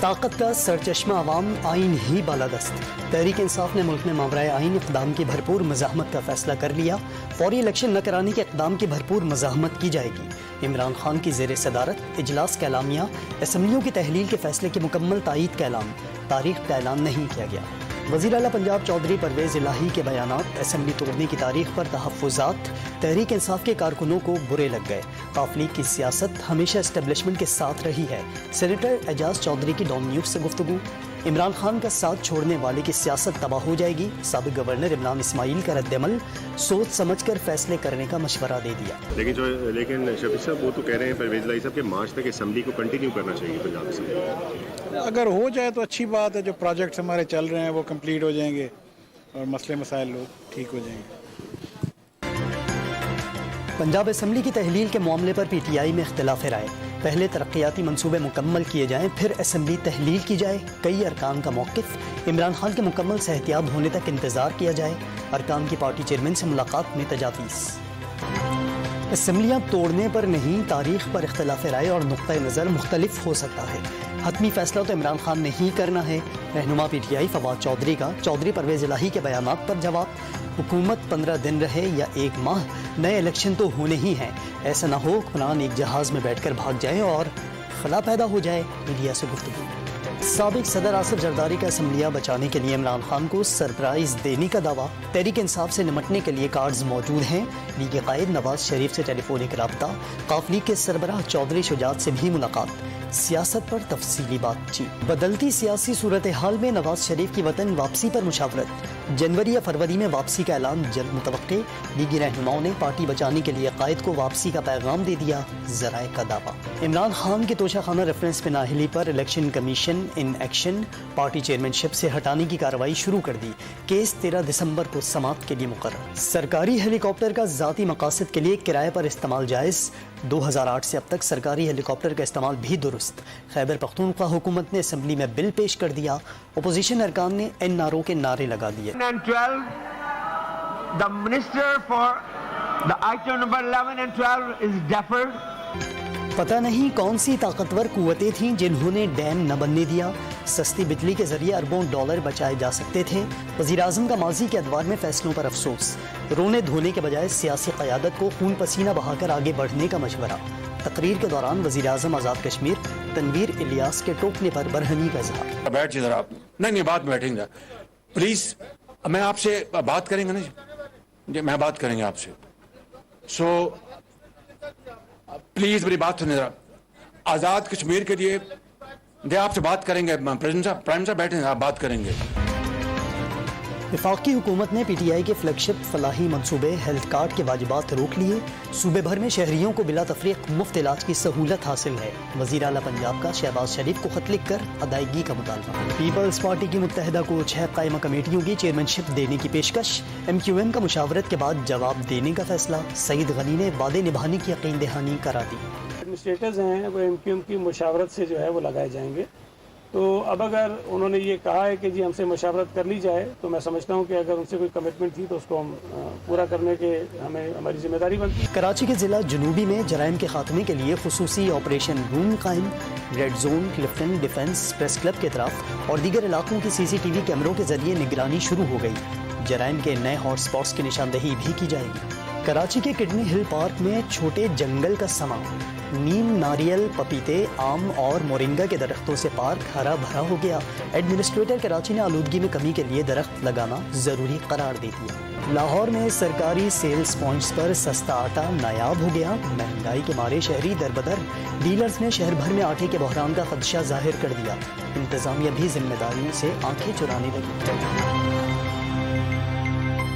طاقت کا سرچشمہ عوام آئین ہی بالادست۔ تحریک انصاف نے ملک میں ماورائے آئین اقدام کی بھرپور مزاحمت کا فیصلہ کر لیا۔ فوری الیکشن نہ کرانے کے اقدام کی بھرپور مزاحمت کی جائے گی۔ عمران خان کی زیر صدارت اجلاس کا اعلامیہ، اسمبلیوں کی تحلیل کے فیصلے کی مکمل تائید کا اعلان، تاریخ کا اعلان نہیں کیا گیا۔ وزیر اعلیٰ پنجاب چودھری پرویز الہی کے بیانات، اسمبلی توڑنے کی تاریخ پر تحفظات، تحریک انصاف کے کارکنوں کو برے لگ گئے۔ قومی لیگ کی سیاست ہمیشہ اسٹیبلشمنٹ کے ساتھ رہی ہے۔ سینیٹر اعجاز چودھری کی ڈان نیوز سے گفتگو۔ عمران خان کا ساتھ چھوڑنے والے کی سیاست تباہ ہو جائے گی۔ سابق گورنر عمران اسماعیل کا رد عمل، سوچ سمجھ کر فیصلے کرنے کا مشورہ دے دیا۔ لیکن شفیع صاحب وہ تو کہہ رہے ہیں پرویز الہی صاحب کہ مارچ تک اسمبلی کو کنٹینیو کرنا چاہیے پنجاب اسمبلی۔ اگر ہو جائے تو اچھی بات ہے، جو پروجیکٹس ہمارے چل رہے ہیں وہ کمپلیٹ ہو جائیں گے اور مسئلے مسائل لوگ ٹھیک ہو جائیں گے۔ پنجاب اسمبلی کی تحلیل کے معاملے پر پی ٹی آئی میں اختلاف رائے۔ پہلے ترقیاتی منصوبے مکمل کیے جائیں پھر اسمبلی تحلیل کی جائے۔ کئی ارکان کا موقف، عمران خان کے مکمل صحتیاب ہونے تک انتظار کیا جائے۔ ارکان کی پارٹی چیئرمین سے ملاقات میں تجاویز۔ اسمبلیاں توڑنے پر نہیں، تاریخ پر اختلاف رائے اور نقطہ نظر مختلف ہو سکتا ہے۔ حتمی فیصلہ تو عمران خان نے ہی کرنا ہے۔ رہنما P T I Fawad Chaudhry کا چودھری پرویز الہی کے بیانات پر جواب۔ حکومت 15 دن رہے یا 1 ماہ، نئے الیکشن تو ہونے ہی ہیں۔ ایسا نہ ہو حکمران ایک جہاز میں بیٹھ کر بھاگ جائیں اور خلا پیدا ہو جائے۔ میڈیا سے گفتگو۔ سابق صدر آصف زرداری کا اسمبلیاں بچانے کے لیے عمران خان کو سرپرائز دینے کا دعویٰ۔ تحریک انصاف سے نمٹنے کے لیے کارڈز موجود ہیں۔ لیگ قائد نواز شریف سے ٹیلی فونک رابطہ۔ قومی لیگ کے سربراہ چودھری شجاعت سے بھی ملاقات۔ سیاست پر تفصیلی بات چیت۔ بدلتی سیاسی صورتحال میں نواز شریف کی وطن واپسی پر مشاورت۔ جنوری یا فروری میں واپسی کا اعلان جلد متوقع۔ لیگی رہنماؤں نے پارٹی بچانے کے لیے قائد کو واپسی کا پیغام دے دیا، ذرائع کا دعویٰ۔ عمران خان کے توشہ خانہ ریفرنس پہ نااہلی پر election commission in action, party chairmanship سے ہٹانے کی کارروائی شروع کر دی۔ کیس 13 دسمبر کو سماعت کے لیے مقرر۔ سرکاری ہیلی کاپٹر کا ذاتی مقاصد کے لیے کرائے پر استعمال جائز۔ 2008 سے اب تک سرکاری ہیلی کاپٹر کا استعمال بھی درست۔ خیبر پختونخوا حکومت نے اسمبلی میں بل پیش کر دیا۔ اپوزیشن ارکان نے NRO کے نعرے لگا دیے۔ The Minister for the item number 11 and 12 is deferred. پتہ نہیں کون سی طاقتور قوتیں تھیں جنہوں نے ڈیم نہ بننے دیا۔ سستی بجلی کے ذریعے اربوں ڈالر بچائے جا سکتے تھے۔ وزیر اعظم کا ماضی کے ادوار میں فیصلوں پر افسوس۔ رونے دھونے کے بجائے سیاسی قیادت کو خون پسینہ بہا کر آگے بڑھنے کا مشورہ۔ تقریر کے دوران وزیر اعظم آزاد کشمیر تنویر الیاس کے ٹوکنے پر برہمی کا اظہار۔ بیٹھ جائے آپ، نہیں بات بیٹھیں گے پلیز، میں آپ سے بات کریں گے نا جی، میں بات کریں گے آپ سے، سو پلیز میری بات سنیں ذرا۔ آزاد کشمیر کے لیے آپ سے بات کریں گے، پرائم صاحب بیٹھیں گے، آپ بات کریں گے۔ وفاقی حکومت نے پی ٹی آئی کے فلیگ شپ فلاحی منصوبے ہیلتھ کارڈ کے واجبات روک لیے۔ صوبے بھر میں شہریوں کو بلا تفریق مفت علاج کی سہولت حاصل ہے۔ وزیر اعلیٰ پنجاب کا شہباز شریف کو خط لکھ کر ادائیگی کا مطالبہ۔ پیپلز پارٹی کی متحدہ کو 6 قائمہ کمیٹیوں کی چیئرمین شپ دینے کی پیشکش۔ MQM کا مشاورت کے بعد جواب دینے کا فیصلہ۔ سعید غنی نے وعدے نبھانے کی یقین دہانی کرا دی۔ ایڈمنسٹریٹرز ہیں وہ MQM کی مشاورت سے جو ہے وہ لگائے جائیں گے۔ تو اب اگر انہوں نے یہ کہا ہے کہ جی ہم سے مشاورت کر لی جائے، تو میں سمجھتا ہوں کہ اگر ان سے کوئی کمٹمنٹ تھی تو اس کو ہم پورا کرنے کے ہماری ذمہ داری بنتی ہے۔ کراچی کے ضلع جنوبی میں جرائم کے خاتمے کے لیے خصوصی آپریشن روم قائم۔ Red zone, Clifton defence press club کے طرف اور دیگر علاقوں کی CCTV کیمروں کے ذریعے نگرانی شروع ہو گئی۔ جرائم کے نئے ہاٹ سپاٹس کی نشاندہی بھی کی جائے گی۔ کراچی کے کڈنی ہل پارک میں چھوٹے جنگل کا سماں۔ نیم، ناریل، پپیتے، آم اور مورنگا کے درختوں سے پارک ہرا بھرا ہو گیا۔ ایڈمنسٹریٹر کراچی نے آلودگی میں کمی کے لیے درخت لگانا ضروری قرار دے دیا۔ لاہور میں سرکاری سیلز پوائنٹس پر سستا آٹا نایاب ہو گیا۔ مہنگائی کے مارے شہری دربدر۔ ڈیلرز نے شہر بھر میں آٹے کے بحران کا خدشہ ظاہر کر دیا۔ انتظامیہ بھی ذمہ داریوں سے آنکھیں چرانے لگی۔